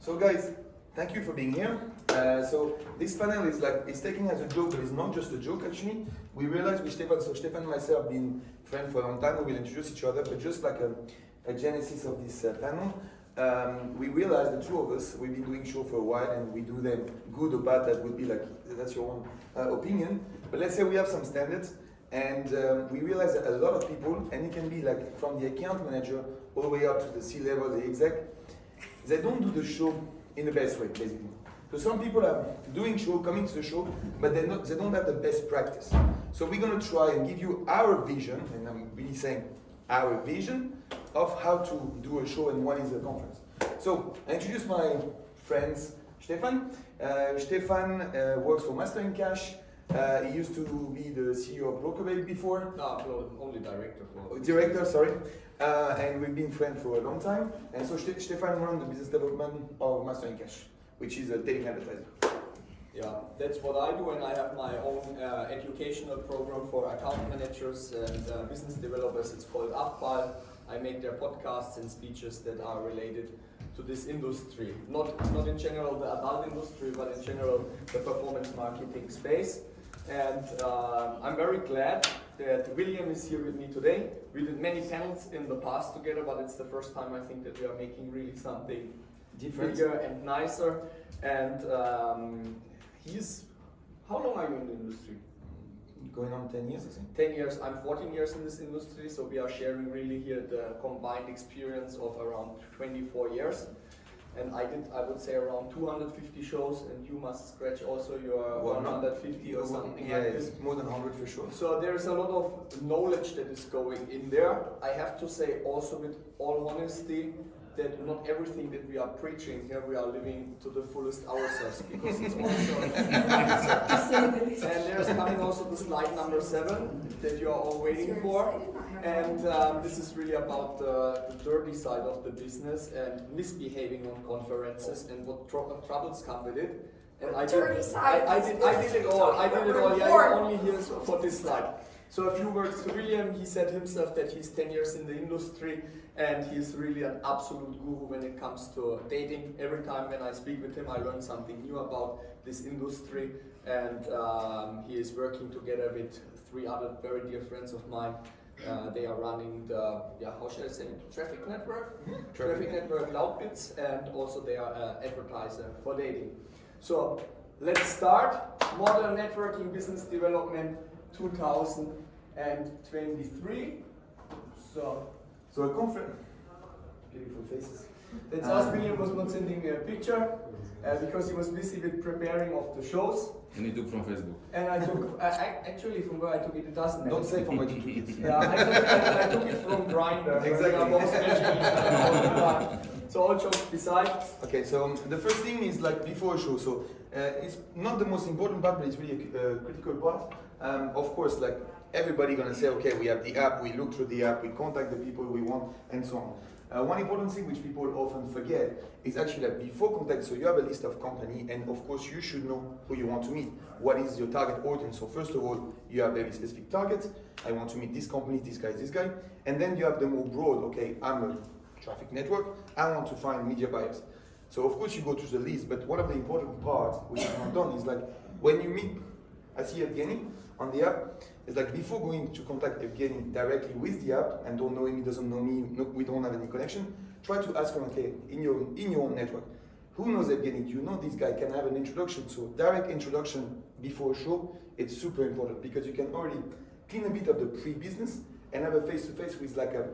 So guys, thank you for being here. So this panel is it's taken as a joke, but it's not just a joke actually. We realized with Stefan, so Stefan and myself have been friends for a long time, we will introduce each other, but just like a genesis of this panel, we realized the two of us, we've been doing show for a while and we do them good or bad, that would be like, that's your own opinion. But let's say we have some standards and we realize that a lot of people, and it can be like from the account manager all the way up to the C-level, the exec, they don't do the show in the best way, basically. So some people are doing show, coming to the show, but they don't have the best practice. So we're going to try and give you our vision, and I'm really saying our vision, of how to do a show and what is a conference. So I introduce my friends, Stefan. Stefan works for Master in Cash. He used to be the CEO of Brougth before. No, only director for. Director, sorry. And we've been friends for a long time. And so Stefan runs the business development of Master in Cash, which is a dating advertiser. Yeah, that's what I do, and I have my own educational program for account managers and business developers. It's called Affpal. I make their podcasts and speeches that are related to this industry. Not in general the adult industry, but in general the performance marketing space. And I'm very glad that William is here with me today. We did many panels in the past together, but it's the first time I think that we are making really something different, bigger and nicer. And how long are you in the industry? Going on 10 years, I think. 10 years. I'm 14 years in this industry, so we are sharing really here the combined experience of around 24 years. And I would say around 250 shows, and you must scratch also your 150 or something like this. More than 100 for sure. So there's a lot of knowledge that is going in there. I have to say also with all honesty that not everything that we are preaching here we are living to the fullest ourselves, because it's also and there's coming also the slide number 7 that you are all waiting for. And this is really about the dirty side of the business and misbehaving on conferences and what troubles come with it. And I did it all. Yeah, you're only here for this slide. So a few words to William. He said himself that he's 10 years in the industry and he's really an absolute guru when it comes to dating. Every time when I speak with him, I learn something new about this industry. And he is working together with 3 other very dear friends of mine. They are running the, how should I say, traffic network? Traffic network Loudbids, and also they are an advertiser for dating. So let's start. Modern networking business development 2023. So a conference. Beautiful faces. That's us. William was not sending me a picture because he was busy with preparing of the shows. And you took from Facebook. And I took, actually from where I took it, it doesn't matter. Don't say from where you took it. Yeah, I took it from Grindr. Exactly. So all jokes beside. Okay, so the first thing is like before a show. So it's not the most important part, but it's really a critical part. Of course, like everybody gonna say, okay, we have the app, we look through the app, we contact the people we want, and so on. One important thing which people often forget is actually that before contact, so you have a list of company, and of course you should know who you want to meet. What is your target audience? So first of all, you have very specific targets. I want to meet this company, this guy, and then you have the more broad, okay, I'm a traffic network, I want to find media buyers. So of course you go to the list, but one of the important parts which is not done is like when you meet, I see Evgeny on the app, it's like before going to contact Evgeny directly with the app and don't know him, he doesn't know me, we don't have any connection, try to ask him, okay, in your own network, who knows Evgeny? Do you know this guy? Can I have an introduction? So direct introduction before a show, it's super important because you can already clean a bit of the pre-business and have a face-to-face with like a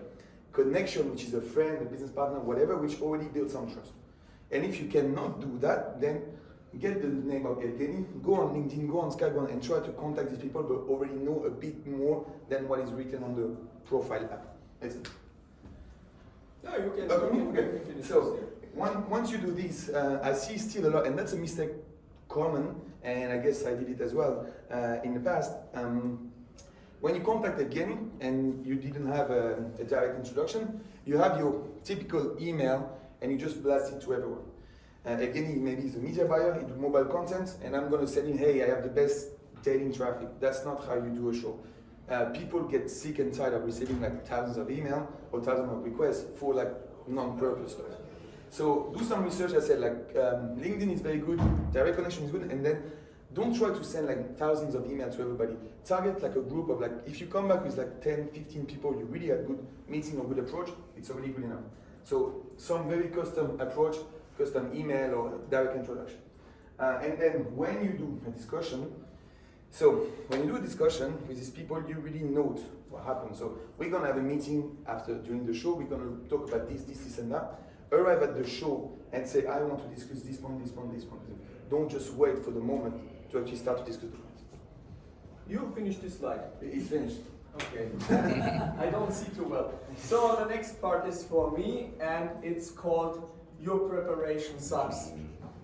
connection, which is a friend, a business partner, whatever, which already builds some trust. And if you cannot do that, then get the name of Evgeny, go on LinkedIn, go on Skype, and try to contact these people, but already know a bit more than what is written on the profile app. That's it. No, you can. Okay. So once you do this, I see still a lot, and that's a mistake common, and I guess I did it as well in the past. When you contact Evgeny and you didn't have a direct introduction, you have your typical email and you just blast it to everyone. Evgeny maybe is a media buyer, he do mobile content, and I'm going to send him, hey, I have the best dating traffic. That's not how you do a show. People get sick and tired of receiving like thousands of emails or thousands of requests for like non-purpose stuff. So do some research. I said like LinkedIn is very good, direct connection is good, and then don't try to send like thousands of emails to everybody. Target like a group of like, if you come back with like 10, 15 people you really had good meeting or good approach, it's already good enough. So some very custom approach, custom email or direct introduction. And then when you do a discussion, so when you do a discussion with these people, you really note what happened. So we're gonna have a meeting during the show, we're gonna talk about this and that. Arrive at the show and say, I want to discuss this point. Don't just wait for the moment to actually start to discuss the point. You finished this slide. It's finished. Okay. I don't see too well. So the next part is for me, and it's called Your Preparation Sucks.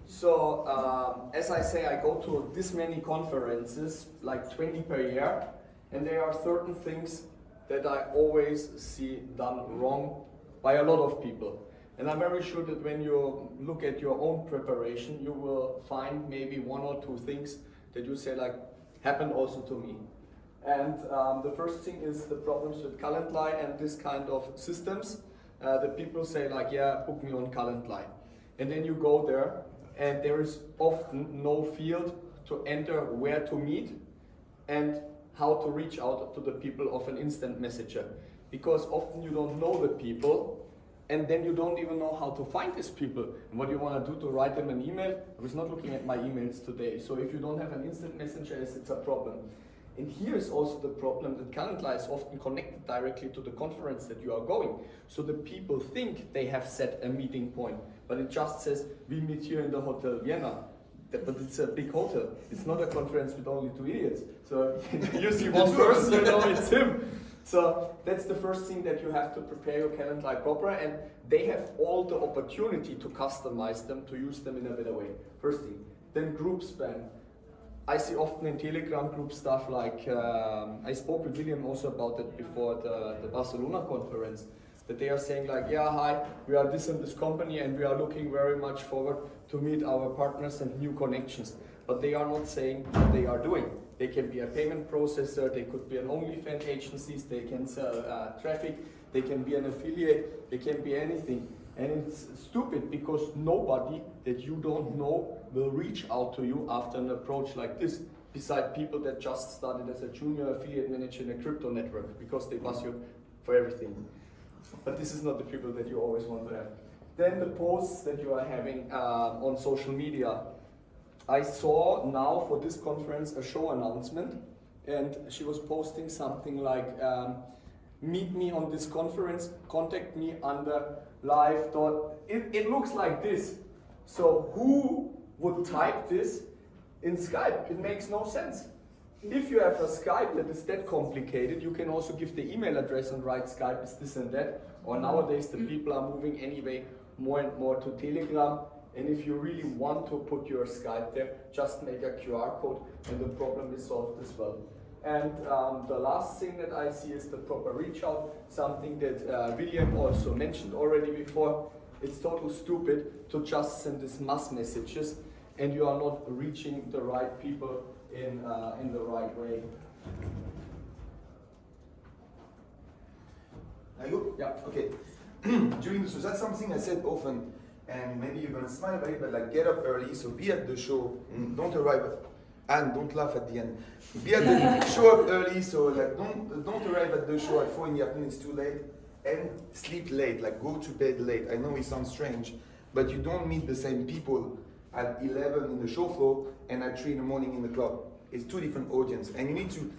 So as I say, I go to this many conferences, like 20 per year, and there are certain things that I always see done wrong by a lot of people. And I'm very sure that when you look at your own preparation, you will find maybe one or two things that you say like, happened also to me. And the first thing is the problems with Calendly and this kind of systems. The people say like, yeah, book me on Calendly. And then you go there and there is often no field to enter where to meet and how to reach out to the people of an instant messenger. Because often you don't know the people and then you don't even know how to find these people. And what you want to do to write them an email, I was not looking at my emails today. So if you don't have an instant messenger, it's a problem. And here is also the problem that Calendly is often connected directly to the conference that you are going. So the people think they have set a meeting point, but it just says, we meet here in the Hotel Vienna. But it's a big hotel. It's not a conference with only 2 idiots. So you see one person, you know it's him. So that's the first thing, that you have to prepare your Calendly proper, and they have all the opportunity to customize them, to use them in a better way. First thing. Then group spam. I see often in Telegram group stuff like, I spoke with William also about it before the Barcelona conference, that they are saying like, yeah, hi, we are this and this company and we are looking very much forward to meet our partners and new connections. But they are not saying what they are doing. They can be a payment processor, they could be an OnlyFans agencies, they can sell traffic, they can be an affiliate, they can be anything. And it's stupid because nobody that you don't know will reach out to you after an approach like this, beside people that just started as a junior affiliate manager in a crypto network because they buzz you for everything. But this is not the people that you always want to have. Then the posts that you are having on social media. I saw now for this conference a show announcement, and she was posting something like, meet me on this conference, contact me under live. It looks like this. So who would type this in Skype? It makes no sense. If you have a Skype that is that complicated, you can also give the email address and write Skype is this and that. Or nowadays the people are moving anyway more and more to Telegram. And if you really want to put your Skype there, just make a QR code and the problem is solved as well. And the last thing that I see is the proper reach out, something that William also mentioned already before. It's total stupid to just send these mass messages and you are not reaching the right people in the right way. Are you? Yeah. Okay. So that's something I said often, and maybe you're gonna smile about it, but like get up early, so be at the show, don't arrive and don't laugh at the end. Be at the show up early, so like don't arrive at the show at 4 in the afternoon, it's too late, and sleep late, like go to bed late. I know it sounds strange, but you don't meet the same people at 11 in the show floor and at 3 in the morning in the club. It's two different audience, and you need to,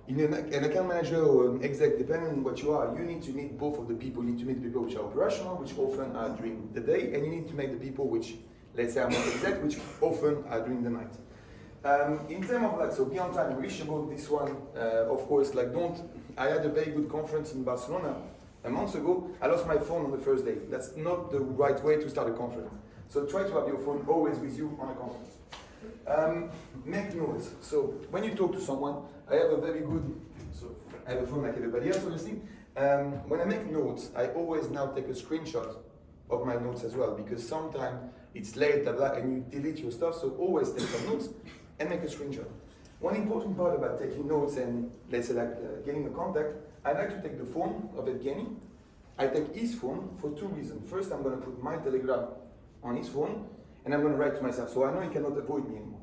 an account manager or an exec, depending on what you are, you need to meet both of the people. You need to meet the people which are operational, which often are during the day, and you need to meet the people which, let's say, are not exec, which often are during the night. In terms of like, so be on time, reachable, this one, of course, like I had a very good conference in Barcelona a month ago. I lost my phone on the first day. That's not the right way to start a conference. So try to have your phone always with you on a conference. Make notes. So when you talk to someone, I have a very good, so I have a phone like everybody else obviously. When I make notes, I always now take a screenshot of my notes as well, because sometimes it's late, blah, blah, and you delete your stuff, so always take some notes and make a screenshot. One important part about taking notes and let's say like getting a contact, I like to take the phone of Evgeny I take his phone for two reasons. First, I'm going to put my Telegram on his phone, and I'm going to write to myself, so I know he cannot avoid me anymore.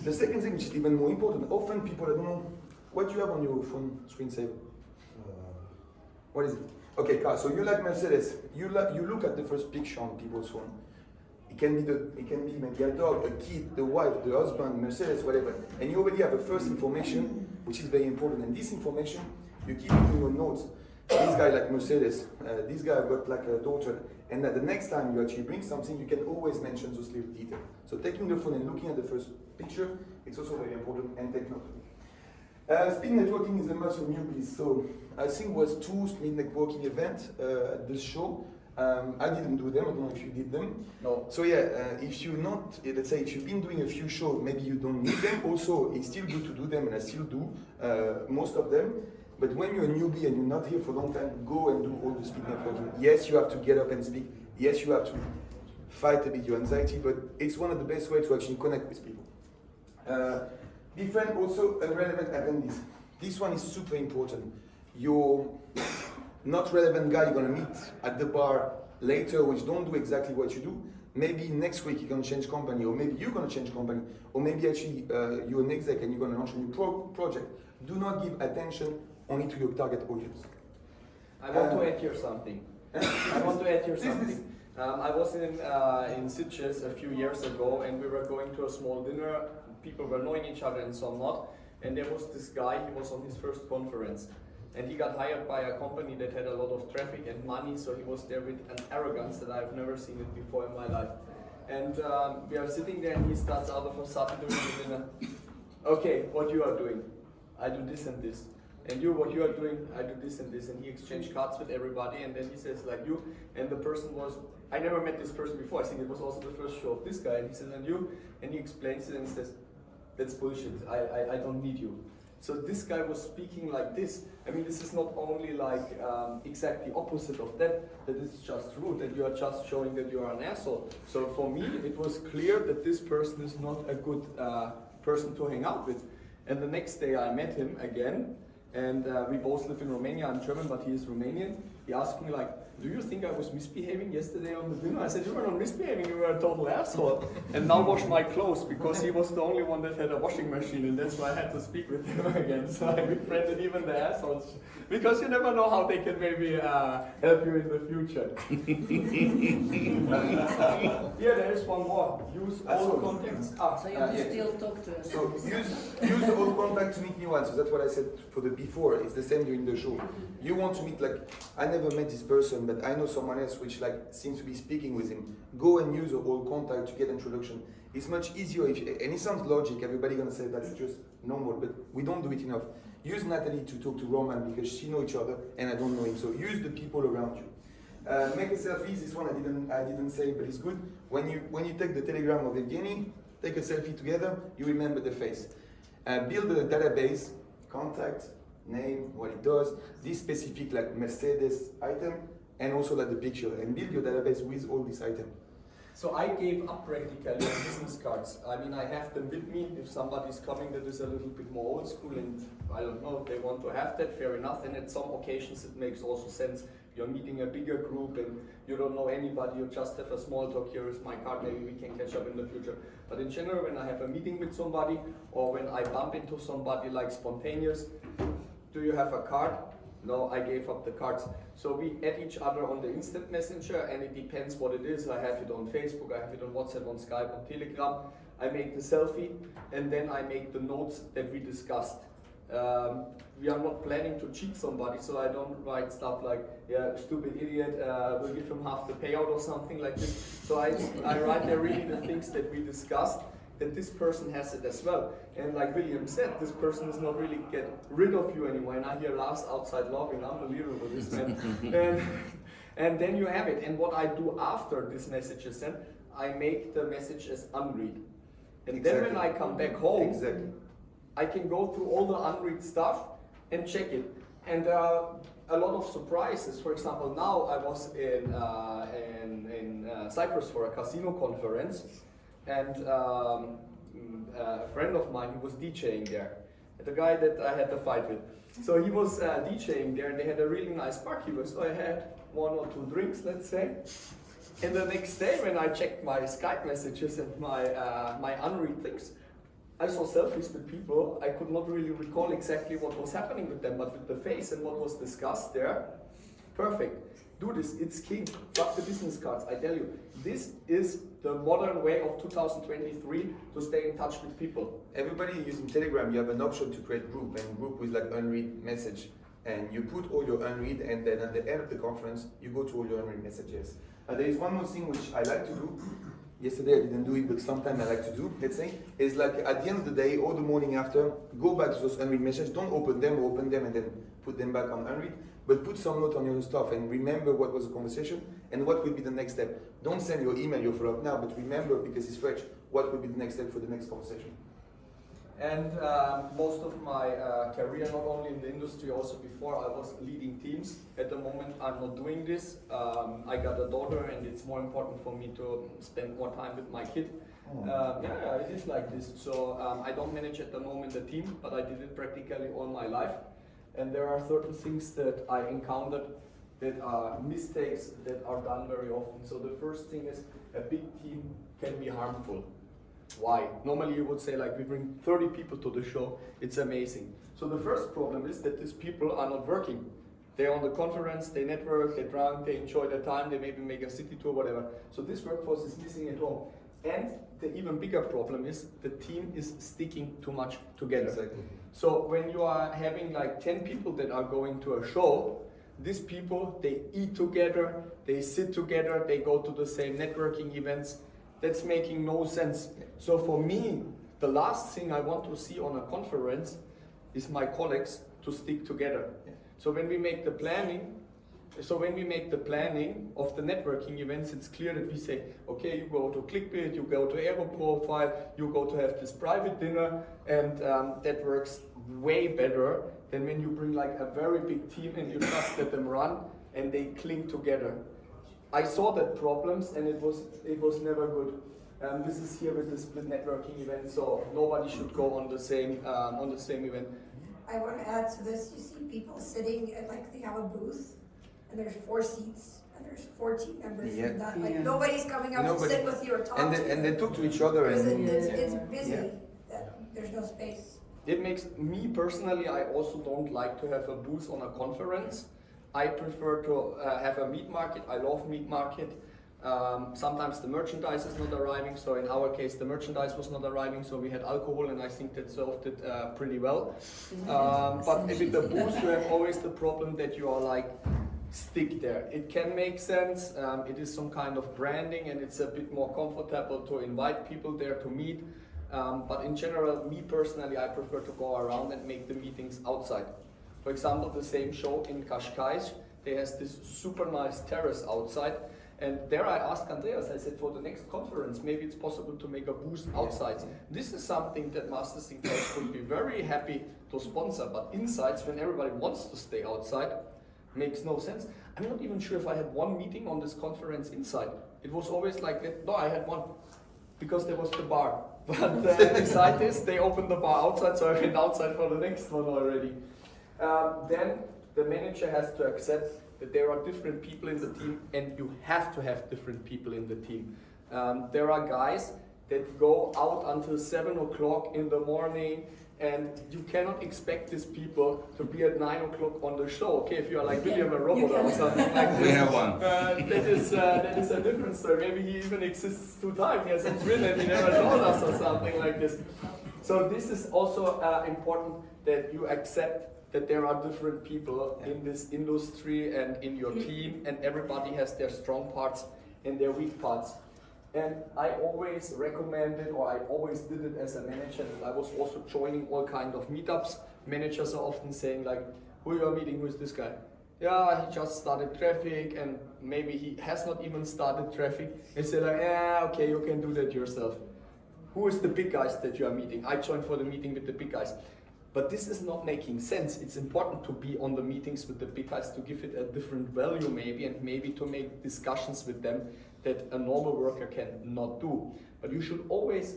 The second thing, which is even more important, often people don't know what you have on your phone screensaver. What is it? Okay, Carl, so you like Mercedes. You look at the first picture on people's phone. It can be maybe a dog, a kid, the wife, the husband, Mercedes, whatever. And you already have a first information, which is very important. And this information, you keep it in your notes. This guy like Mercedes, this guy I've got like a daughter. And that the next time you actually bring something, you can always mention those little details. So taking the phone and looking at the first picture, it's also very important, and take note. Speed networking is a must for newbies. So I think it was 2 speed networking events at this show. I didn't do them. I don't know if you did them. No. So yeah, if you're not, let's say, if you've been doing a few shows, maybe you don't need them. Also, it's still good to do them, and I still do most of them. But when you're a newbie and you're not here for a long time, go and do all the speed networking. Yes, you have to get up and speak. Yes, you have to fight a bit your anxiety, but it's one of the best ways to actually connect with people. Befriend also a relevant attendees. This one is super important. Your not relevant guy you're gonna meet at the bar later, which don't do exactly what you do. Maybe next week you're gonna change company, or maybe you're gonna change company, or maybe actually you're an exec and you're gonna launch a new project. Do not give attention only to your target audience. I want to add here something. I want to add here something. I was in Sitges a few years ago, and we were going to a small dinner. People were knowing each other and some not. And there was this guy, he was on his first conference. And he got hired by a company that had a lot of traffic and money, so he was there with an arrogance that I've never seen it before in my life. And we are sitting there, and he starts out of a sudden during the dinner. Okay, what you are doing? I do this and this. And you, what you are doing? I do this and this. And he exchanged cards with everybody, and then he says like you. And the person was, I never met this person before. I think it was also the first show of this guy. And he says, and you? And he explains it and says, that's bullshit. I don't need you. So this guy was speaking like this. I mean, this is not only like exactly opposite of that it's just rude, that you are just showing that you are an asshole. So for me, it was clear that this person is not a good person to hang out with. And the next day I met him again, and we both live in Romania. I'm German, but he is Romanian. He asked me like, do you think I was misbehaving yesterday on the dinner? I said, you were not misbehaving, you were a total asshole. And now wash my clothes, because he was the only one that had a washing machine, and that's why I had to speak with him again. So I befriended even the assholes, because you never know how they can maybe help you in the future. Here, there is one more. Use all contacts. So you still talk to us. So use the old contact to meet new ones. So that's what I said for the before. It's the same during the show. You want to meet, like, I never met this person, but I know someone else which like seems to be speaking with him. Go and use the old contact to get introduction. It's much easier if, and it sounds logic, everybody gonna say that's just normal, but we don't do it enough. Use Natalie to talk to Roman because she know each other and I don't know him. So use the people around you. Make a selfie. This one I didn't say, but it's good. When you take the telegram of Evgeny, take a selfie together. You remember the face. Build a database, contact, name, what it does, this specific like Mercedes item, and also like the picture, and build your database with all these items. So I gave up practically on business cards. I mean, I have them with me. If somebody's coming that is a little bit more old school and I don't know, they want to have that, fair enough. And at some occasions it makes also sense. You're meeting a bigger group and you don't know anybody, you just have a small talk, here is my card, maybe we can catch up in the future. But in general, when I have a meeting with somebody or when I bump into somebody like spontaneous, do you have a card? No, I gave up the cards. So we add each other on the instant messenger, and it depends what it is. I have it on Facebook, I have it on WhatsApp, on Skype, on Telegram. I make the selfie, and then I make the notes that we discussed. We are not planning to cheat somebody, so I don't write stuff like, yeah, stupid idiot, we'll give him half the payout or something like this. So I write there really the things that we discussed, that this person has it as well. And like William said, this person is not really get rid of you anymore. And I hear laughs outside laughing, unbelievable, this man. And then you have it. And what I do after this message is then, I make the message as unread. And then when I come back home, I can go through all the unread stuff and check it. And there are a lot of surprises. For example, now I was in Cyprus for a casino conference. And a friend of mine who was DJing there. the guy that I had the fight with. So he was DJing there, and they had a really nice party. So I had 1 or 2 drinks, let's say. And the next day, when I checked my Skype messages and my unread things, I saw selfies with people. I could not really recall exactly what was happening with them, but with the face and what was discussed there, perfect. Do this, it's king. Fuck the business cards, I tell you. This is the modern way of 2023 to stay in touch with people. Everybody using Telegram, you have an option to create group, and group with like unread message. And you put all your unread, and then at the end of the conference, you go to all your unread messages. There is one more thing which I like to do. Yesterday I didn't do it, but sometimes I like to do, let's say, is like at the end of the day or the morning after, go back to those unread messages, don't open them and then put them back on unread, but put some note on your stuff and remember what was the conversation and what will be the next step. Don't send your email, your follow-up now, but remember, because it's fresh, what will be the next step for the next conversation. And most of my career, not only in the industry, also before, I was leading teams. At the moment, I'm not doing this. I got a daughter, and it's more important for me to spend more time with my kid. Yeah, it is like this. So I don't manage at the moment a team, but I did it practically all my life. And there are certain things that I encountered that are mistakes that are done very often. So the first thing is, a big team can be harmful. Why? Normally you would say, like, we bring 30 people to the show, it's amazing. So the first problem is that these people are not working. They're on the conference, they network, they drink, they enjoy their time, they maybe make a city tour, whatever. So this workforce is missing at home. And the even bigger problem is the team is sticking too much together. Exactly. So when you are having like 10 people that are going to a show, these people, they eat together, they sit together, they go to the same networking events. That's making no sense. So for me, the last thing I want to see on a conference is my colleagues to stick together. So when we make the planning, of the networking events, it's clear that we say, okay, you go to Clickbait, you go to AeroProfile, you go to have this private dinner, and that works way better than when you bring like a very big team and you just let them run and they cling together. I saw that problems, and it was never good. This is here with the split networking event, so nobody should go on the same event. I want to add to this. You see people sitting at, like, they have a booth, and there's 4 seats, and there's 4 team members, Yeah. and that, like, Yeah. nobody's coming up to sit with you or talk And to you. they talk to each other. Because And it's busy. Yeah. There's no space. It makes me personally, I also don't like to have a booth on a conference. I prefer to have a meat market. I love meat market. Sometimes the merchandise is not arriving, so in our case the merchandise was not arriving, so we had alcohol, and I think that solved it pretty well. But with the booth you have always the problem that you are like stick there. It can make sense, it is some kind of branding, and it's a bit more comfortable to invite people there to meet. But in general, me personally, I prefer to go around and make the meetings outside. For example, the same show in Cascais, they has this super nice terrace outside, and there I asked Andreas, I said, for the next conference, maybe it's possible to make a booth outside. This is something that Masters in Case would be very happy to sponsor, but insides, when everybody wants to stay outside, makes no sense. I'm not even sure if I had one meeting on this conference inside. It was always like that. No, I had one, because there was the bar. But beside this, they opened the bar outside, so I went outside for the next one already. Then the manager has to accept that there are different people in the team, and you have to have different people in the team. There are guys that go out until 7 o'clock in the morning, and you cannot expect these people to be at 9 o'clock on the show. Okay, if you are like William a robot or something like this, We have one. that is a different story. Maybe he even exists 2 times. He has a twin and he never told us or something like this. So this is also important, that you accept that there are different people in this industry and in your team, and everybody has their strong parts and their weak parts. And I always recommended, or I always did it as a manager, and I was also joining all kind of meetups. Managers are often saying like, who you are meeting, who is this guy? Yeah, he just started traffic, and maybe he has not even started traffic. And say like, yeah, okay, you can do that yourself. Who is the big guys that you are meeting? I joined for the meeting with the big guys. But this is not making sense. It's important to be on the meetings with the big guys, to give it a different value maybe, and maybe to make discussions with them that a normal worker cannot do. But you should always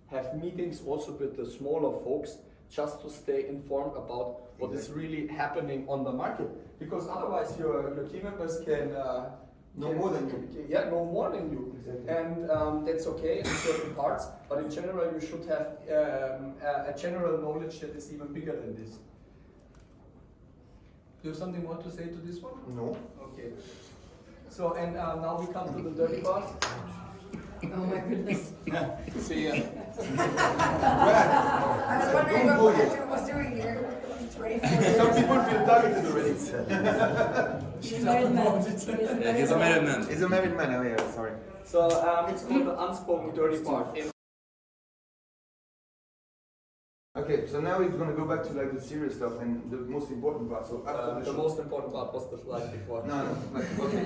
have meetings also with the smaller folks, just to stay informed about what is really happening on the market. Because otherwise your team members can know more than you. Yeah, know more than you. Exactly. And that's okay in certain parts, but in general you should have a general knowledge that is even bigger than this. Do you have something more to say to this one? No. Okay. So, and now we come to the dirty part. Oh my goodness. See ya. I was wondering what Andrew was doing here. It's ready for Some people feel targeted already. He's a married man. He's a married man. He's a married man, oh yeah, sorry. So, it's called the unspoken dirty part. Okay, so now we're gonna go back to like the serious stuff and the most important part. So after the The show. most important part was the slide before. No, like, okay.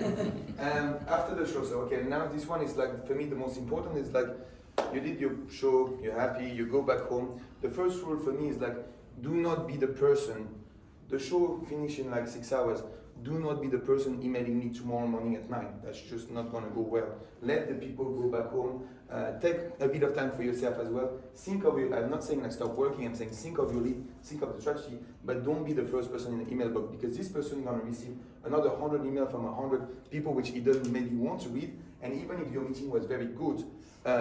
After the show, so okay, now this one is like, for me, the most important is like, you did your show, you're happy, you go back home. The first rule for me is like, do not be the person, the show finish in like 6 hours, do not be the person emailing me tomorrow morning at 9. That's just not gonna go well. Let the people go back home, take a bit of time for yourself as well. Think of your, I'm not saying like stop working, I'm saying think of your lead, think of the strategy, but don't be the first person in the email box, because this person is gonna receive another 100 emails from 100 people which he doesn't maybe want to read, and even if your meeting was very good,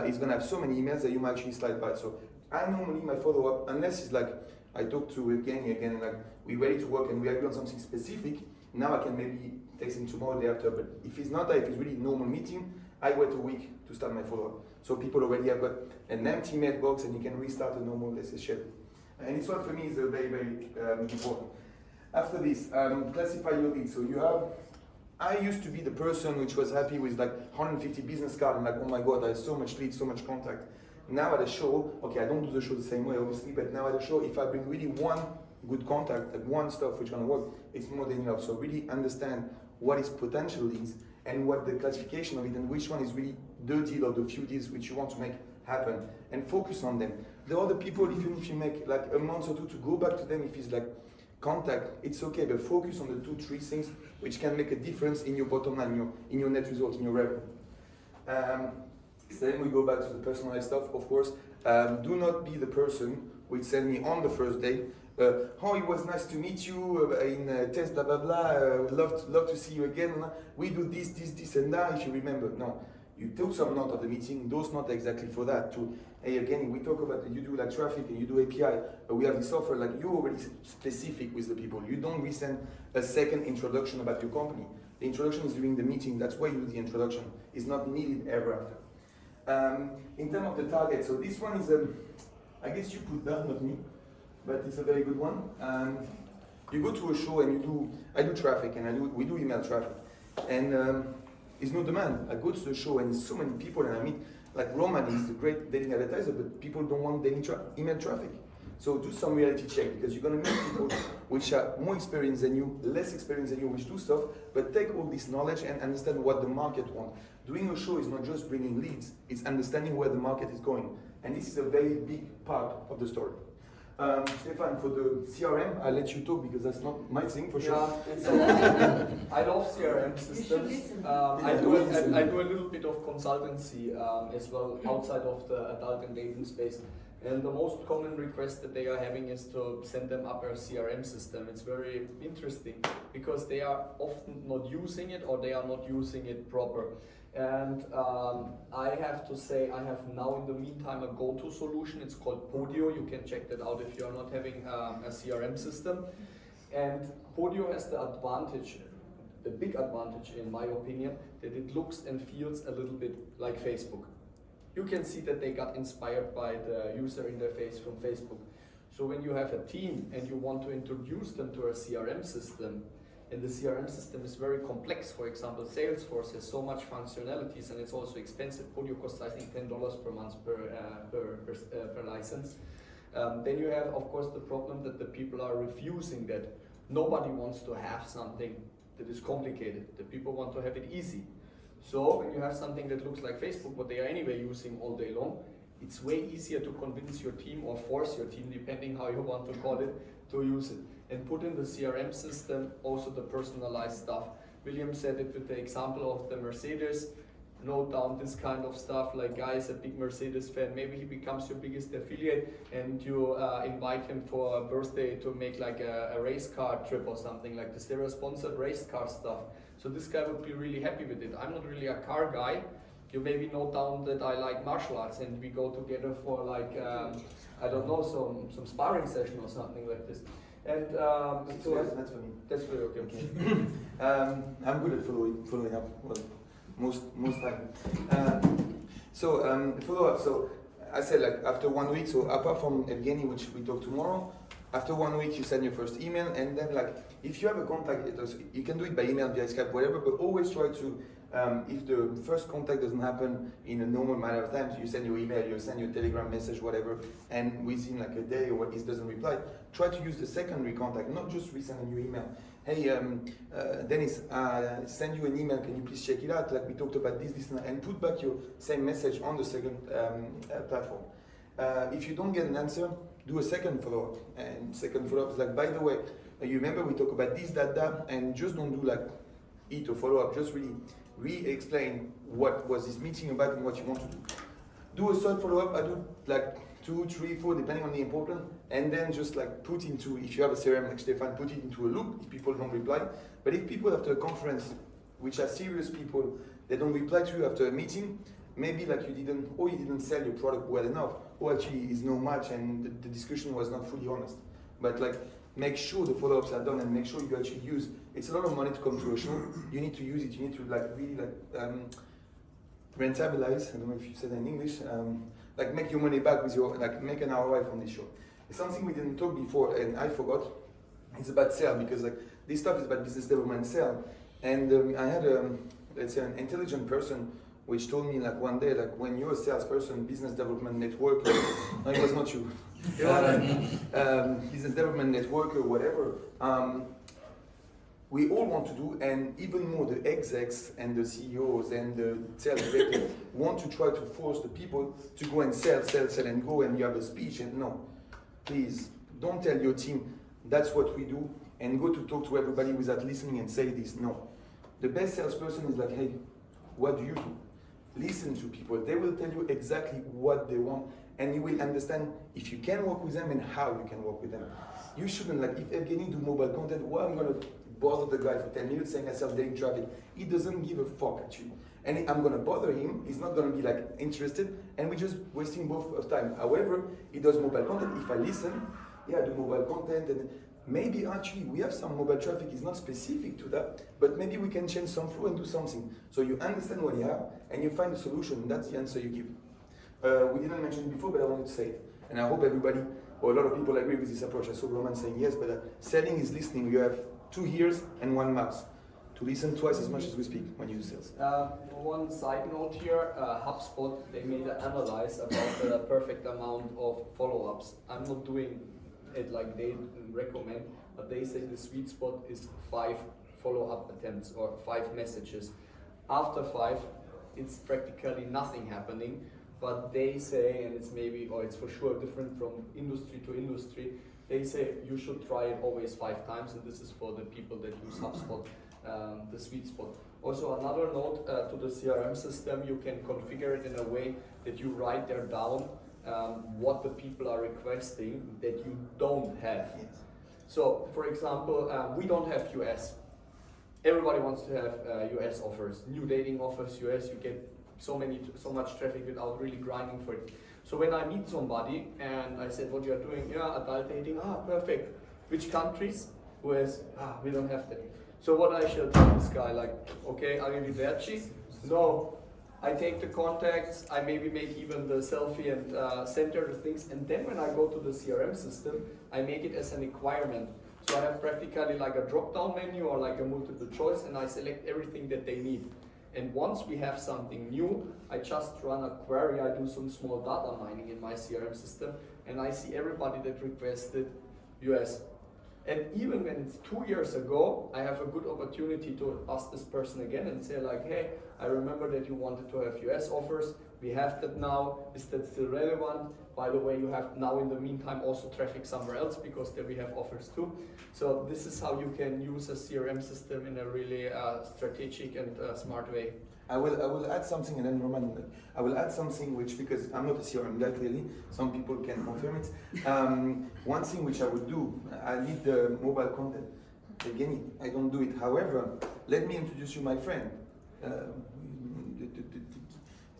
he's gonna have so many emails that you might actually slide by. So I normally, my follow-up, unless it's like, I talk to again, and like, we're ready to work and we agree on something specific, now I can maybe text him tomorrow, the day after, but if it's not that, if it's really normal meeting, I wait a week to start my follow-up. So people already have got an empty mailbox and you can restart a normal schedule. And this one for me is very, very important. After this, classify your leads. So you have, I used to be the person which was happy with like 150 business cards and like, oh my God, I have so much leads, so much contact. Now at a show, okay, I don't do the show the same way obviously, but now at a show, if I bring really one good contact, like one stuff which gonna work, it's more than enough. So really understand what is potential leads and what the classification of it and which one is really the deal or the few deals which you want to make happen, and focus on them. The other people, even if you make like a month or two to go back to them, if it's like contact, it's okay, but focus on the 2-3 things which can make a difference in your bottom line, in your net result, in your revenue. Then we go back to the personalized stuff, of course. Do not be the person which send me on the first day, oh, it was nice to meet you in test, blah, blah, blah, love to see you again. We do this and that, if you remember. No, you took some note of the meeting, those not exactly for that. To, hey, again, we talk about, you do like traffic and you do API, we have this offer, like you're already specific with the people. You don't resend a second introduction about your company. The introduction is during the meeting, that's why you do the introduction. It's not needed ever after. In terms of the target, so this one is, I guess you put that, not me, but it's a very good one. You go to a show and I do traffic and we do email traffic, and it's no demand. I go to the show and so many people and I meet, like Roman is a great dating advertiser, but people don't want dating email traffic. So do some reality check, because you're gonna meet people which are more experienced than you, less experienced than you, which do stuff, but take all this knowledge and understand what the market wants. Doing a show is not just bringing leads, it's understanding where the market is going. And this is a very big part of the story. Stefan, for the CRM, I'll let you talk because that's not my thing for sure. Yeah, it's okay. I love CRM systems. I do a little bit of consultancy as well outside of the adult and dating space. And the most common request that they are having is to send them up a CRM system. It's very interesting because they are often not using it or they are not using it proper. And I have to say, I have now in the meantime a go-to solution. It's called Podio. You can check that out if you are not having a CRM system. And Podio has the advantage, the big advantage in my opinion, that it looks and feels a little bit like Facebook. You can see that they got inspired by the user interface from Facebook. So when you have a team and you want to introduce them to a CRM system, and the CRM system is very complex, for example, Salesforce has so much functionalities and it's also expensive. Podio costs I think $10 per month per license. Then you have, of course, the problem that the people are refusing that. Nobody wants to have something that is complicated. The people want to have it easy. So when you have something that looks like Facebook, what they are anyway using all day long, it's way easier to convince your team or force your team, depending how you want to call it, to use it. And put in the CRM system also the personalized stuff. William said it with the example of the Mercedes. note down this kind of stuff, like guys, a big Mercedes fan, maybe he becomes your biggest affiliate and you invite him for a birthday to make like a race car trip or something like this. There are sponsored race car stuff. So this guy would be really happy with it. I'm not really a car guy. You maybe note down that I like martial arts and we go together for like, I don't know, some sparring session or something like this. And so that's funny. that's very okay. I'm good at following up. Well, most time. Follow up. So I said like after 1 week. So apart from Evgeny, which we talk tomorrow, after 1 week you send your first email, and then like if you have a contact, you can do it by email, via Skype, whatever. But always try to. If the first contact doesn't happen in a normal matter of time, so you send your email, you send your Telegram message, whatever, and within like a day or what, it doesn't reply, try to use the secondary contact, not just resend a new email. Hey, Dennis, send you an email, can you please check it out? Like we talked about this, and put back your same message on the second platform. If you don't get an answer, do a second follow-up. And second follow-up is like, by the way, you remember we talked about this, that, and just don't do like it or follow-up, just really re-explain what was this meeting about and what you want to do. Do a third follow-up, I do like 2, 3, 4, depending on the importance, and then just like put into, if you have a CRM like Stefan, put it into a loop if people don't reply. But if people after a conference, which are serious people, they don't reply to you after a meeting, maybe like you didn't sell your product well enough, or actually is no match and the discussion was not fully honest. But like, make sure the follow-ups are done and make sure you actually use. It's a lot of money to come to a show. You need to use it. You need to like really like rentabilize. I don't know if you said that in English. Like make your money back with your like make an ROI from this show. It's something we didn't talk before and I forgot. It's about sale because like this stuff is about business development sale. And I had let's say an intelligent person which told me like one day like when you're a salesperson, business development networker. No, it was not you. Business development networker, whatever. We all want to do, and even more the execs and the CEOs and the sales directors want to try to force the people to go and sell and go and you have a speech and no. Please, don't tell your team that's what we do and go to talk to everybody without listening and say this. No. The best salesperson is like, hey, what do you do? Listen to people. They will tell you exactly what they want and you will understand if you can work with them and how you can work with them. You shouldn't like, if Evgeny do mobile content, well, I'm gonna bother the guy for 10 minutes saying I sell daily traffic. He doesn't give a fuck actually. And I'm gonna bother him, he's not gonna be like interested, and we're just wasting both of time. However, he does mobile content. If I listen, yeah, I do mobile content, and maybe actually we have some mobile traffic is not specific to that, but maybe we can change some flow and do something. So you understand what you have, and you find a solution, and that's the answer you give. We didn't mention it before, but I wanted to say it. And I hope everybody, or a lot of people agree with this approach. I saw Roman saying yes, but selling is listening. You have 2 ears and 1 mouth to listen twice as much as we speak when you do sales. One side note here, HubSpot, they made an analysis about the perfect amount of follow-ups. I'm not doing it like they recommend, but they say the sweet spot is 5 follow-up attempts or 5 messages. After 5, it's practically nothing happening, but they say, and it's maybe, or it's for sure different from industry to industry, they say you should try it always 5 times, and this is for the people that use HubSpot, the sweet spot. Also, another note to the CRM system, you can configure it in a way that you write there down what the people are requesting that you don't have. Yes. So, for example, we don't have US. Everybody wants to have US offers, new dating offers, US. You get so much traffic without really grinding for it. So when I meet somebody and I said, what you are doing? Yeah, adult dating. Ah, perfect. Which countries? US. Ah, we don't have that. So what I shall tell this guy, like, okay, arrivederci? No. I take the contacts, I maybe make even the selfie and center the things, and then when I go to the CRM system, I make it as an requirement. So I have practically like a drop-down menu or like a multiple choice, and I select everything that they need. And once we have something new, I just run a query, I do some small data mining in my CRM system, and I see everybody that requested US. And even when it's 2 years ago, I have a good opportunity to ask this person again and say like, hey, I remember that you wanted to have US offers. We have that now. Is that still relevant? By the way, you have now in the meantime also traffic somewhere else because there we have offers too. So this is how you can use a CRM system in a really strategic and smart way. I will add something, and then Roman, I will add something which, because I'm not a CRM guy clearly, some people can confirm it. One thing which I would do, I need the mobile content. Again, I don't do it. However, let me introduce you my friend.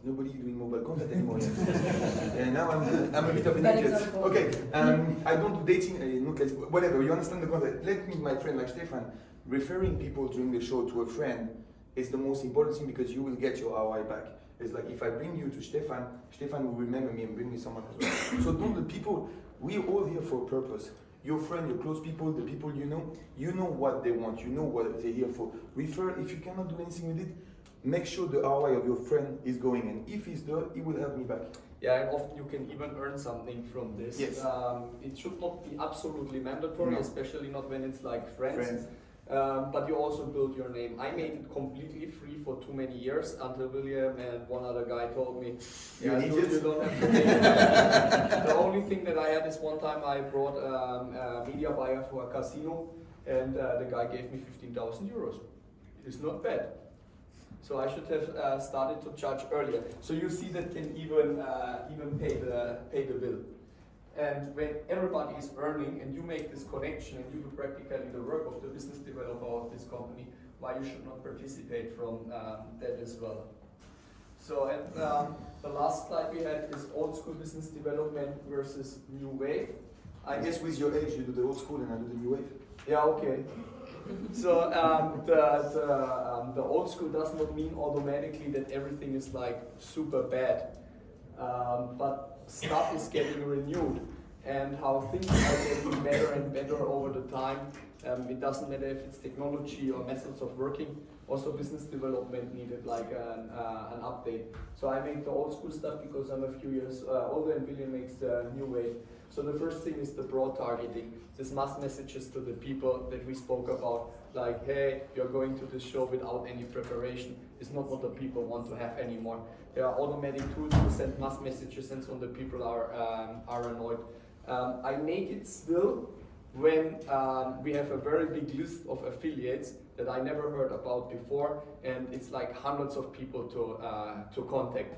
Nobody doing mobile content anymore. And now I'm a bit of an Bad idiot. example. Okay, I don't do dating, whatever, you understand the concept. Let me, my friend like Stefan, referring people during the show to a friend is the most important thing because you will get your ROI back. It's like if I bring you to Stefan, Stefan will remember me and bring me someone as well. So don't the people, we're all here for a purpose. Your friend, your close people, the people you know what they want, you know what they're here for. Refer, if you cannot do anything with it, make sure the ROI of your friend is going, and if he's there, he will help me back. Yeah, and often you can even earn something from this. Yes. It should not be absolutely mandatory, No. especially not when it's like friends. But you also build your name. I made it completely free for too many years until William and one other guy told me, You need it? you don't have to pay it. The only thing that I had is one time I brought a media buyer for a casino and the guy gave me 15,000 euros. It's not bad. So I should have started to charge earlier. So you see that can even pay the bill. And when everybody is earning and you make this connection and you do practically the work of the business developer of this company, why you should not participate from that as well. So and the last slide we had is old school business development versus new wave. I guess with your age you do the old school and I do the new wave. Yeah, okay. So the old school does not mean automatically that everything is like super bad, but stuff is getting renewed and how things are getting better and better over the time. It doesn't matter if it's technology or methods of working. Also business development needed like an update. So I make the old school stuff because I'm a few years older and William makes the new wave. So the first thing is the broad targeting. This mass messages to the people that we spoke about, like, hey, you're going to this show without any preparation. It's not what the people want to have anymore. There are automatic tools to send mass messages and so the people are annoyed. I make it still when we have a very big list of affiliates that I never heard about before and it's like hundreds of people to contact.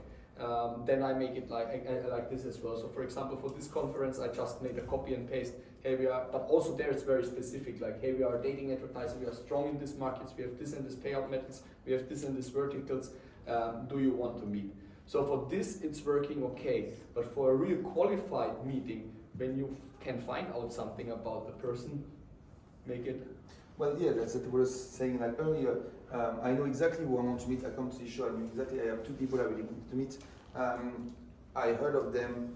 Then I make it like this as well. So for example, for this conference, I just made a copy and paste. Hey, we are, but also there it's very specific. Like, hey, we are a dating advertiser. We are strong in these markets. We have this and this payout methods. We have this and this verticals. Do you want to meet? So for this, it's working okay. But for a real qualified meeting, when you can find out something about the person, make it. Well, yeah, that's what I was saying like earlier. I know exactly who I want to meet. I come to the show. I know exactly. I have two people I really want to meet. I heard of them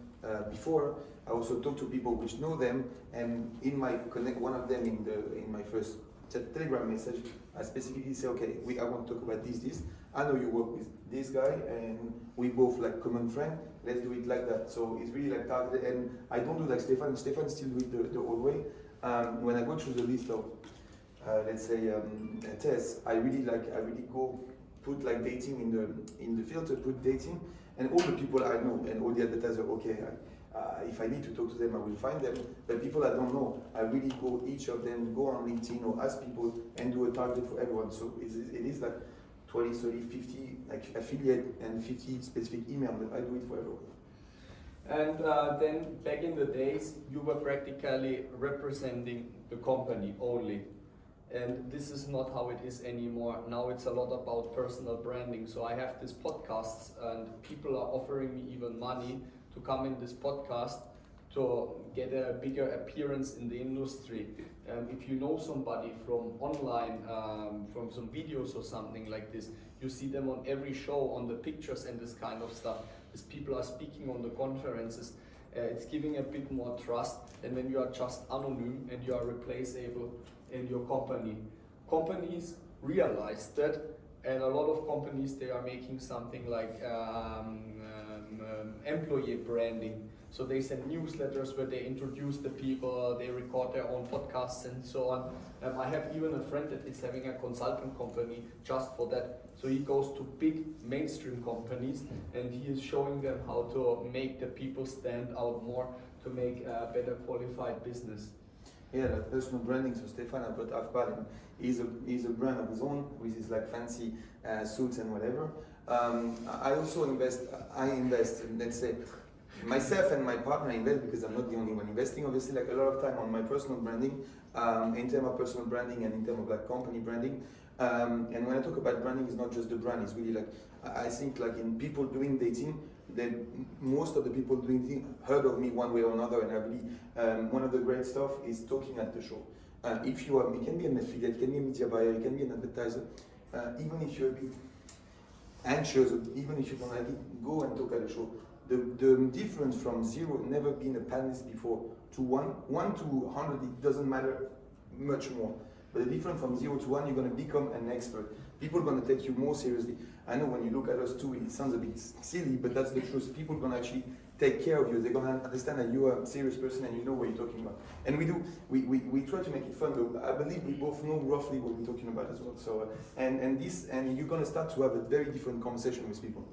before. I also talk to people which know them, and in my connect, one of them in my first Telegram message, I specifically say, okay, I want to talk about this. I know you work with this guy, and we both like common friend. Let's do it like that. So it's really like targeted, and I don't do like Stefan. Stefan still do it the old way. When I go through the list of let's say tests, I really go put like dating in the filter, put dating, and all the people I know and all the advertisers. Okay, if I need to talk to them, I will find them. But people I don't know, I really go each of them, go on LinkedIn or ask people and do a target for everyone. So it is like 20, 30, 50 like affiliate and 50 specific email, but I do it for everyone. And then back in the days, you were practically representing the company only. And this is not how it is anymore. Now it's a lot about personal branding. So I have these podcasts and people are offering me even money to come in this podcast to get a bigger appearance in the industry. If you know somebody from online, from some videos or something like this, you see them on every show, on the pictures and this kind of stuff. As people are speaking on the conferences, it's giving a bit more trust than when you are just anonym and you are replaceable in your company. Companies realize that, and a lot of companies, they are making something like employee branding. So they send newsletters where they introduce the people, they record their own podcasts and so on. I have even a friend that is having a consulting company just for that. So he goes to big mainstream companies and he is showing them how to make the people stand out more to make a better qualified business. Yeah, like personal branding. So Stefan, I brought Affpal, and he's a brand of his own with his like fancy suits and whatever. I also invest. I invest in, let's say, myself and my partner invest because I'm not the only one investing. Obviously, like a lot of time on my personal branding, in terms of personal branding and in terms of like company branding. And when I talk about branding, it's not just the brand. It's really like I think like in people doing dating, then most of the people doing dating heard of me one way or another. And I really one of the great stuff is talking at the show. If you are, it can be an affiliate, it can be a media buyer, it can be an advertiser. Even if you're a bit anxious, or even if you don't like it, go and talk at the show. The difference from zero, never been a panelist before, to one to 100, it doesn't matter much more. But the difference from 0 to 1, you're going to become an expert. People are going to take you more seriously. I know when you look at us too, it sounds a bit silly, but that's the truth. People are going to actually take care of you. They're going to understand that you're a serious person and you know what you're talking about. And we try to make it fun, though. I believe we both know roughly what we're talking about as well. So and you're going to start to have a very different conversation with people.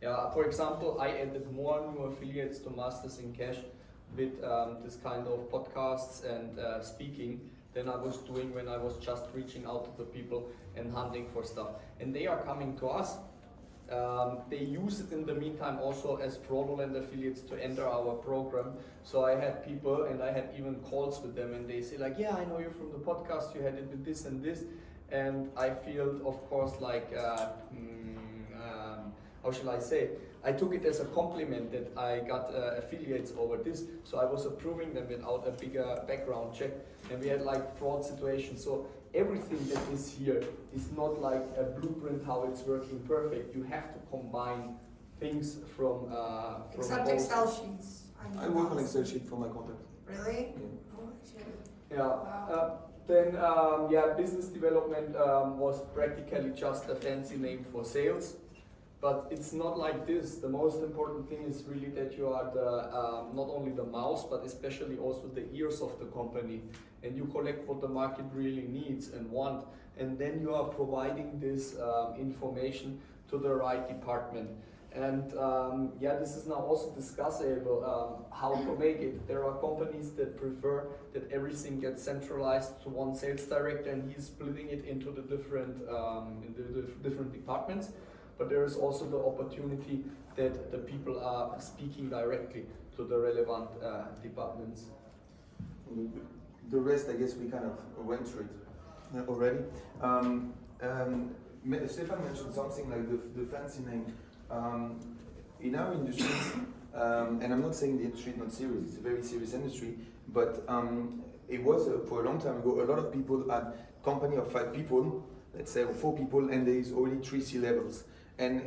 Yeah, for example, I added more new affiliates to Masters in Cash with this kind of podcasts and speaking than I was doing when I was just reaching out to the people and hunting for stuff. And they are coming to us. They use it in the meantime also as fraudulent affiliates to enter our program. So I had people and I had even calls with them and they say like, yeah, I know you from the podcast, you had it with this and this. And I feel, of course, like, how shall I say? I took it as a compliment that I got affiliates over this, so I was approving them without a bigger background check, and we had like fraud situations. So everything that is here is not like a blueprint how it's working perfect. You have to combine things from Except both. Excel sheets. I work on Excel sheet for my content. Really? Yeah. Oh, shit. Yeah. Wow. Then business development was practically just a fancy name for sales. But it's not like this. The most important thing is really that you are the not only the mouse, but especially also the ears of the company, and you collect what the market really needs and want, and then you are providing this information to the right department. And this is now also discussable how to make it. There are companies that prefer that everything gets centralized to one sales director, and he's splitting it into the different departments. But there is also the opportunity that the people are speaking directly to the relevant departments. The rest, I guess, we kind of went through it already. Stefan mentioned something like the fancy name. In our industry, and I'm not saying the industry is not serious, it's a very serious industry, but it was, for a long time ago, a lot of people had company of 5 people, let's say, or 4 people, and there is already 3 C-levels. And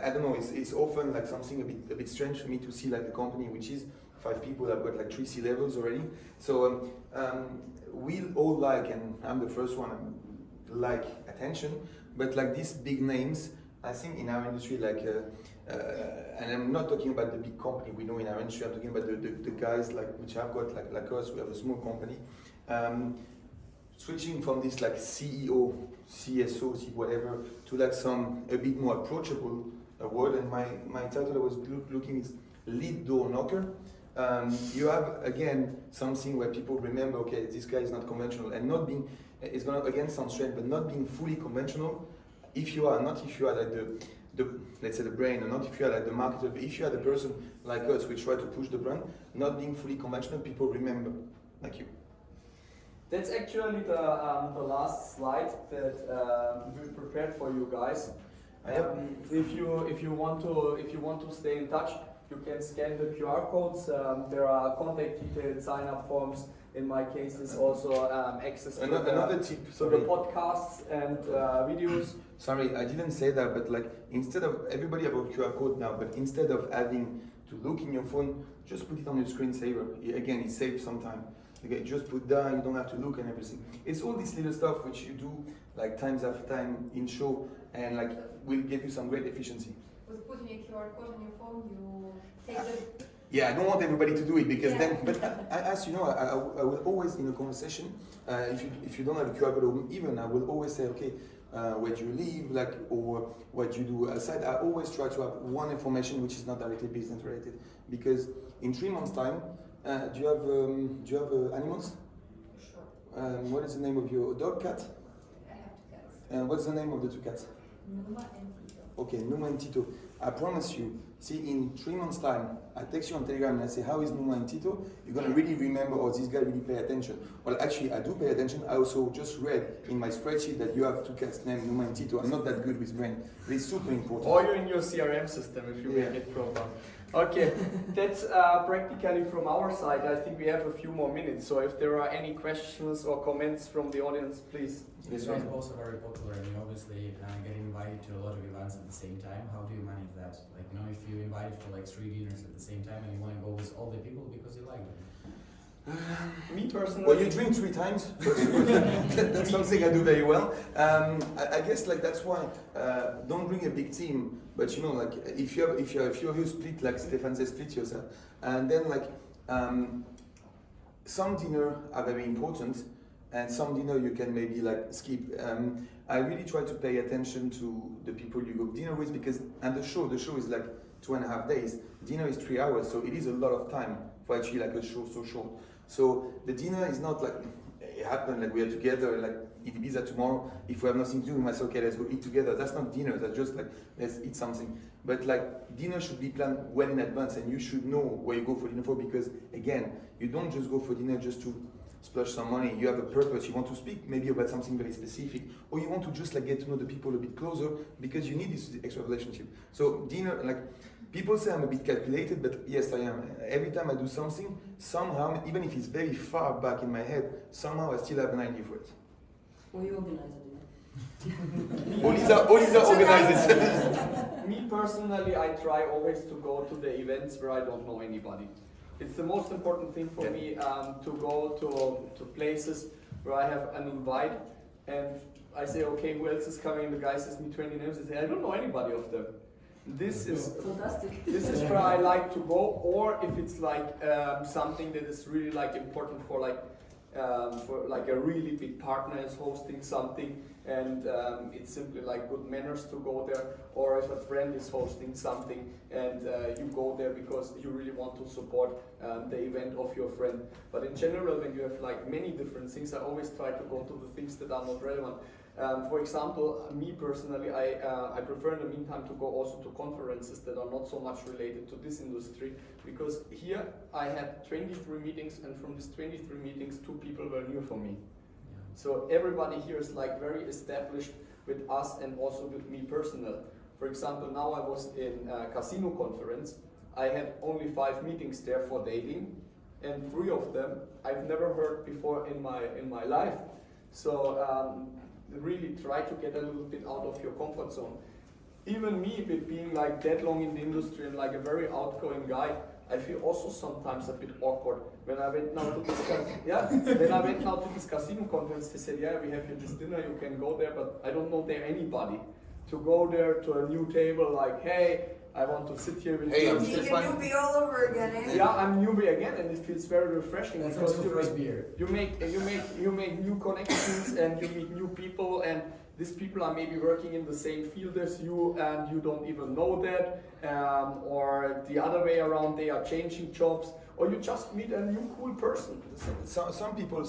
I don't know, it's often like something a bit strange for me to see like a company which is 5 people that got like 3 C-levels already. So we all like, and I'm the first one, like attention, but like these big names, I think in our industry, like, and I'm not talking about the big company we know in our industry, I'm talking about the guys like which have got like us, we have a small company. Switching from this like CEO, CSO, whatever, to like a bit more approachable word, and my title I was looking is lead door knocker. You have again something where people remember, okay, this guy is not conventional, and not being, it's gonna again sound strange, but not being fully conventional. If you are like the let's say the brain, or not if you are like the marketer, but if you are the person like us, we try to push the brand, not being fully conventional, people remember like you. That's actually the last slide that we prepared for you guys. If you want to stay in touch, you can scan the QR codes. There are contact details, sign up forms. In my case, is also access to another tip. So the podcasts and videos. Sorry, I didn't say that, but like instead of everybody have a QR code now, but instead of having to look in your phone, just put it on your screensaver. Again, it saves some time. Okay, just put down, you don't have to look and everything. It's all this little stuff which you do like times after time in show, and like will give you some great efficiency. With putting a QR code on your phone, you take the Yeah, I don't want everybody to do it because Yeah. then. But as you know, I will always in a conversation, if you don't have a QR code, or even I will always say, okay, where do you live, like, or what do you do aside. I always try to have one information which is not directly business related, because in 3 months' time, do you have animals? Sure. What is the name of your dog, cat? I have 2 cats. And what's the name of the 2 cats? Numa and Tito. Okay, Numa and Tito. I promise you, see, in 3 months' time, I text you on Telegram and I say, how is Numa and Tito? You're going to really remember, oh, this guy really pay attention. Well, actually, I do pay attention. I also just read in my spreadsheet that you have 2 cats named Numa and Tito. I'm not that good with brain, but it's super important. Or you're in your CRM system if you make it proper. Okay, that's practically from our side. I think we have a few more minutes. So if there are any questions or comments from the audience, please. You guys are also very popular, and you obviously get invited to a lot of events at the same time. How do you manage that? Like, you know, if you invite for like 3 dinners at the same time and you want to go with all the people because you like them. Me personally. Well, you drink 3 times. That's something I do very well. I guess like that's why don't bring a big team. But you know, like if you split, like Stefan says, split yourself, and then like some dinner are very important, and some dinner you can maybe like skip. I really try to pay attention to the people you go dinner with, because and the show is like 2.5 days. Dinner is 3 hours, so it is a lot of time for actually like a show so short. So the dinner is not like it happened like we are together like eat pizza tomorrow. If we have nothing to do, we might say okay, let's go eat together. That's not dinner. That's just like let's eat something. But like dinner should be planned well in advance, and you should know where you go for dinner for, because again, you don't just go for dinner just to splurge some money. You have a purpose. You want to speak maybe about something very specific, or you want to just like get to know the people a bit closer because you need this extra relationship. So dinner, like people say I'm a bit calculated, but yes, I am. Every time I do something, somehow, even if it's very far back in my head, somehow I still have an idea for it. Will you organize it? Olisa organizes it. Me personally, I try always to go to the events where I don't know anybody. It's the most important thing for me to go to places where I have an invite, and I say, okay, who else is coming? The guy says me 20 names. I say, I don't know anybody of them. This is Fantastic. This is where I like to go, or if it's like something that is really like important for like a really big partner is hosting something, and it's simply like good manners to go there, or if a friend is hosting something and you go there because you really want to support the event of your friend. But in general, when you have like many different things, I always try to go to the things that are not relevant. For example, me personally, I prefer in the meantime to go also to conferences that are not so much related to this industry, because here I had 23 meetings, and from these 23 meetings, 2 people were new for me. So everybody here is like very established with us and also with me personal. For example, now I was in a casino conference. I had only 5 meetings there for dating, and 3 of them I've never heard before in my life. So really try to get a little bit out of your comfort zone. Even me, with being like that long in the industry and like a very outgoing guy, I feel also sometimes a bit awkward. When I went now to this casino conference, they said, yeah, we have here this dinner, you can go there, but I don't know there anybody. To go there to a new table, like, hey, I want to sit here with Hey, you. I'm Being a Stefan. newbie all over again, eh? Yeah, I'm newbie again, and it feels very refreshing. That's because also first beer. you make new connections and you meet new people, and these people are maybe working in the same field as you, and you don't even know that, or the other way around, they are changing jobs, or you just meet a new cool person. Some people,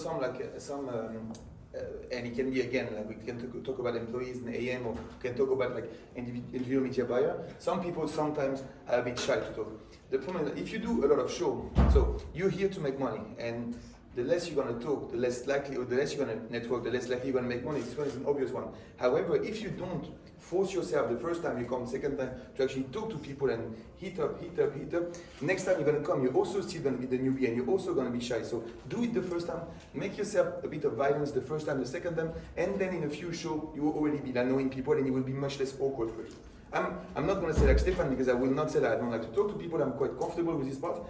and it can be again like we can talk about employees in AM, or we can talk about like individual media buyer. Some people sometimes are a bit shy to talk. The problem is that if you do a lot of show, so you're here to make money, and the less you're going to talk, the less likely, or the less you're going to network, the less likely you're going to make money. This one is an obvious one. However, if you don't force yourself the first time you come, second time, to actually talk to people and hit up, next time you're going to come, you're also still going to be the newbie, and you're also going to be shy. So do it the first time, make yourself a bit of violence the first time, the second time, and then in a few shows, you will already be knowing people, and it will be much less awkward for you. I'm not going to say like Stefan, because I will not say that I don't like to talk to people. I'm quite comfortable with this part,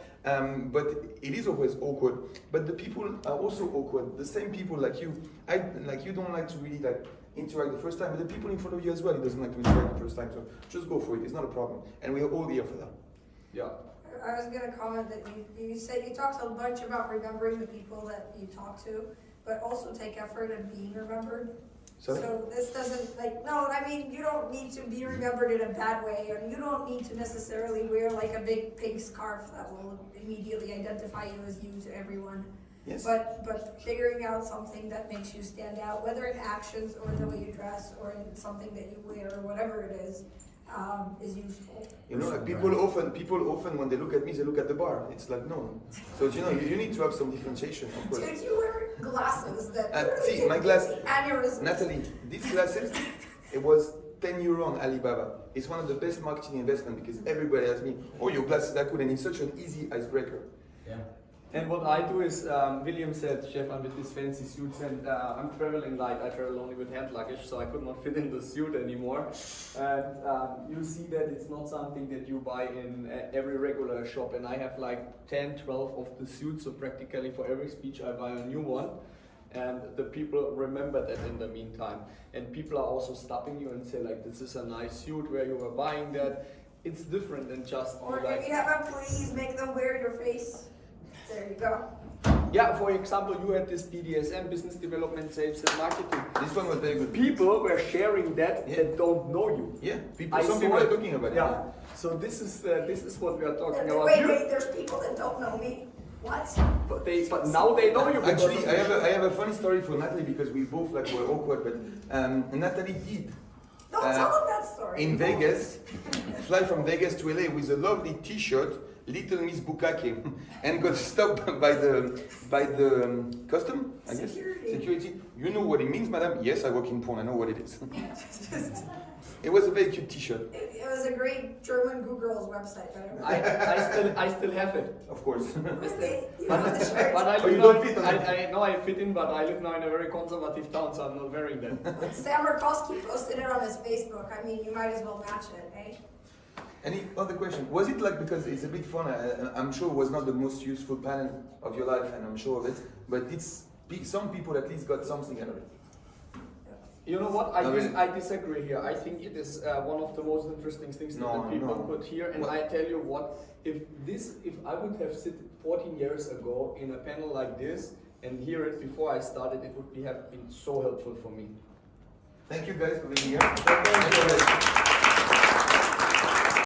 but it is always awkward. But the people are also awkward. The same people like you, you don't like to really like interact the first time, but the people in front of you as well, he doesn't like to interact the first time. So just go for it. It's not a problem, and we are all here for that. Yeah. I was gonna comment that you said, you talked a bunch about remembering the people that you talk to, but also take effort in being remembered. Sorry? So this doesn't, like, no, I mean, you don't need to be remembered in a bad way, and you don't need to necessarily wear like a big pink scarf that will immediately identify you as you to everyone. Yes. But figuring out something that makes you stand out, whether in actions or the way you dress or in something that you wear or whatever it is useful. You know, like people often when they look at me, they look at the bar. It's like no. So you know, you need to have some differentiation, of course. Dude, you wear glasses that See, really my give glass- me aneurysms. Natalie, these glasses, it was 10 euro on Alibaba. It's one of the best marketing investment because everybody asks me, oh, your glasses are cool, and it's such an easy icebreaker. Yeah. And what I do is, William said, Stefan, with these fancy suits, and I'm traveling light. I travel only with hand luggage, so I could not fit in the suit anymore. And you see that it's not something that you buy in every regular shop. And I have like 10, 12 of the suits, so practically for every speech I buy a new one. And the people remember that in the meantime. And people are also stopping you and say like, this is a nice suit, where you were buying that. It's different than just Or like, if you have a please make them wear your face. There you go. yeah, for example, you had this BDSM, business development, sales and marketing. This one was very good. People were sharing that that don't know you. Yeah, people. I Some saw people are it. talking about it. Yeah. So this is what we are talking about. Wait, You- there's people that don't know me. What? But now they know you. because Actually, of I have a funny story for Natalie because we both like were awkward, but Natalie did Don't tell them that story. in Vegas, fly from Vegas to LA with a lovely T-shirt, Little Miss Bukake, and got stopped by the custom, I guess. Security. You know what it means, madam? Yes, I work in porn. I know what it is. It was a very cute T-shirt, It was a great German Google's website. But I don't know. I still have it. of course. You know the shirt. But I Oh, you live don't now, fit on it. I know I fit in, but I live now in a very conservative town, so I'm not wearing that. Sam Murkowski posted it on his Facebook. I mean, you might as well match it, eh? Any other question? Was it like, because it's a bit fun, I'm sure it was not the most useful panel of your life, and I'm sure of it, but some people at least got something out of it. You know what? No, really. I disagree here. I think it is one of the most interesting things that No, the people no. could hear. And What? I tell you what, if I would have sit 14 years ago in a panel like this and hear it before I started, it would have been so helpful for me. Thank you guys for being here. Thank you.